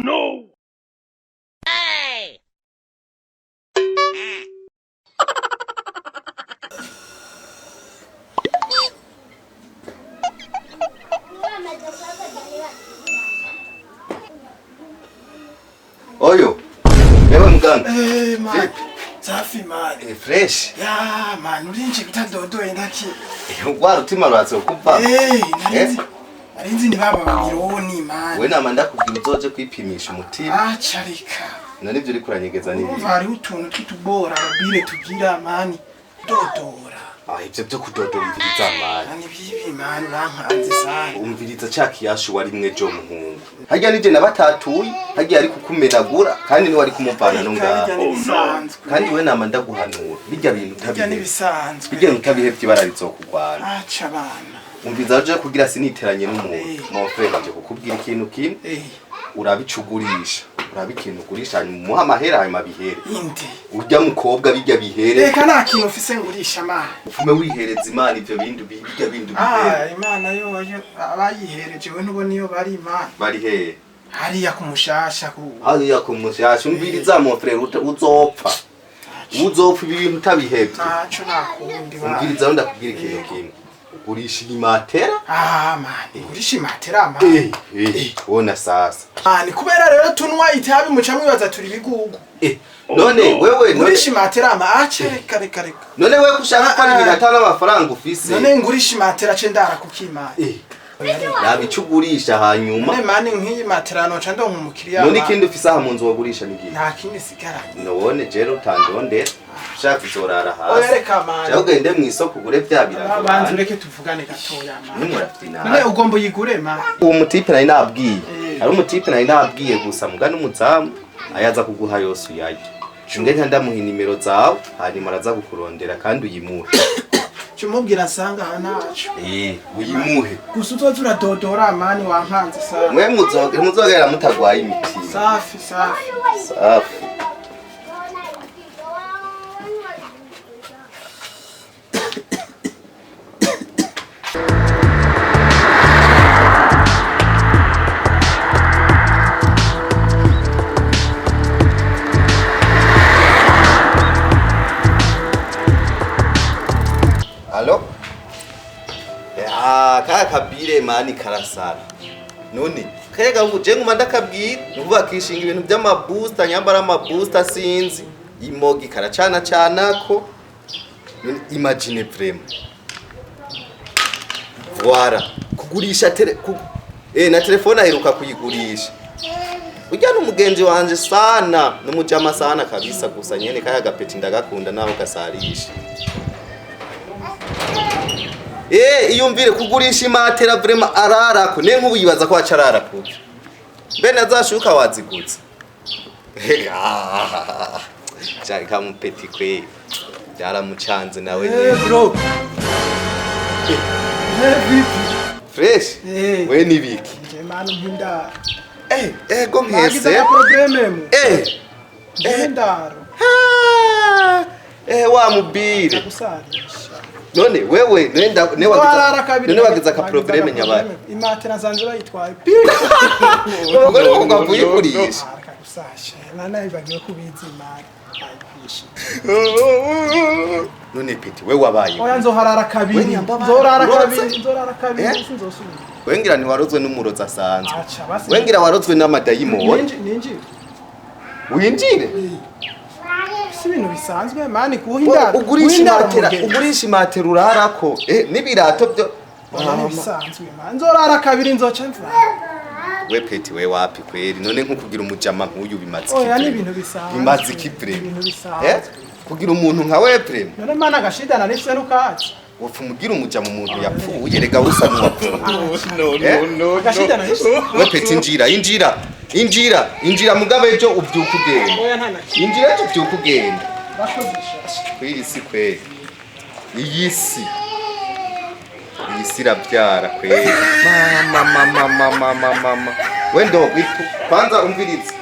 no! Hey! Oyo, ewe mganga. Man. Safi man. Fresh. Ya man, urinje bitadodoye ndaki. Ugwara utima rwatse kuva. Narinzi ni baba babironi man. We nama ndakubwira uzoje kwipimisha umutima. Charika. None ivyo uri kuranyegeza nibi. Umva hari utuntu twitubora babire tugira man. Dodora. Ivyo byo kudodora umviriza mani. Nani bibi man bankanze sana. Umviriza cakiyashu wari mwe jo muhungu. Harya nije nabatatuye, harya ari kukumenagura kandi ni wari kumuvana no ngaho. Kandi we nama ndaguhanura. Bijya bintu tabisanzwe. Bijya bintu tabihevye bararizokugwana. Acha bana. Umviza aje kugira siniteranye n'umuntu. Mon frère aje kukubwira ikintu kimwe. Urabicugurisha. Urabikintu ugurisha hanyuma muha amahera hanyuma bihere. Inde. Urya mukobwa bijya bihere. Reka nta kintu ufise ngurisha man. Ufume wihereza Imana ivyo bintu bijya bintu bihere. Imana yo abayihereje we ntubona iyo bari Imana. Bari he? Hariya kumushasha ku. Hariya kumushasha umviriza mon frère uzopfa. Uzopfa ibintu tabihevye. Naco nakundi ba. Umviriza ndakubwira ikintu kimwe. Ugurisha imatera? Man, ugurisha imatera man. Wona sasa. Ni kubera rero tunwa itabi muca mwibaza turi bigugu. None wewe ugurisha imatera ma reka. None wewe kushaka ko ibintu atana amafaranga ufise. None ngurisha imatera ce ndara kukimana. Nabicugurisha hanyuma. None mani nk'iyi matera no ca ndo nk'umukiriya. None ikindi ufise aha munzu wagurisha niki? Nta kindi sigaranye. None jero utandondera. Ushaka izorara hasi. Oyereka mani. Cyangwa ugende mu isoko ugure vya birago. Abanzu reke tuvugane gatoya mani. Nimurafite nawe. None ugomba yigure mani. Uwo mutipe nari nabwiye. Ari umutipe nari nabwiye gusa mugana umuzamu ayaza kuguha yose uyaje. Ngenda ndamuha nimero zawe hanyuma araza kukurondera kandi uyimuhe. Cumubwira sanga hanacho. Uyimuhe. Gusa uzoza uradodora mani wankanze sana. Mwe muzogera mutagwaye imiti. Safi. Allo? Kaya kabire mani karasara. None kayega ngo je nguma ndakabwira nuvuga kishinga ibintu by'amabooster nyambara amabooster sinzi imogi karacana ko imagine vraiment. Voilà kugurisha na telefone aheruka kuyigurisha. Ujya n'umugenzi wanje sana n'umujama sana kabisa gusa nyene kaya gapeti ndagakunda naho gasarisha. Iyumvire kugurisha imatera vraiment ararako ne nkubu yibaza ko acarara kuki bene azashuka waziguze cyari kamupeti kwe byaramucanze nawe bro fresh we nibiki je manu mpinda go nkese probleme ndaro wa mubire none wewe none wagiza ka probleme nyabari imatera zanjye bayitwaye ubwo nuko gavuyikurisha akagusashe nana ibagiye kubiza imari ayipisha none piti we wabaye oya nzoharara kabiri sinzosubira wengira ni warozwe n'umurozi asanzwe wengira warozwe n'amadayimoni winjire ibintu bisanzwe mani kuhinda ugurisha imatera urarako n'ibirato byo bisanzwe mani nzorara kabiri nzoca mvura we peti we wapi kweri none nko kugira umujama nk'uyu bimaze oya ni ibintu bisanzwe bimaze ikipre kugira umuntu nka we pre none mana gashidana nifse nukaci wopfa umugira umujama umuntu yapfuye rega busa n'uwapfuye no gashidana nifse we peti injira mugabe ejo ubyuka ugenda injira ejo ubyuka ugenda kwiri si kweri iyi si irabyara kweri mama wendo kwanza umviriza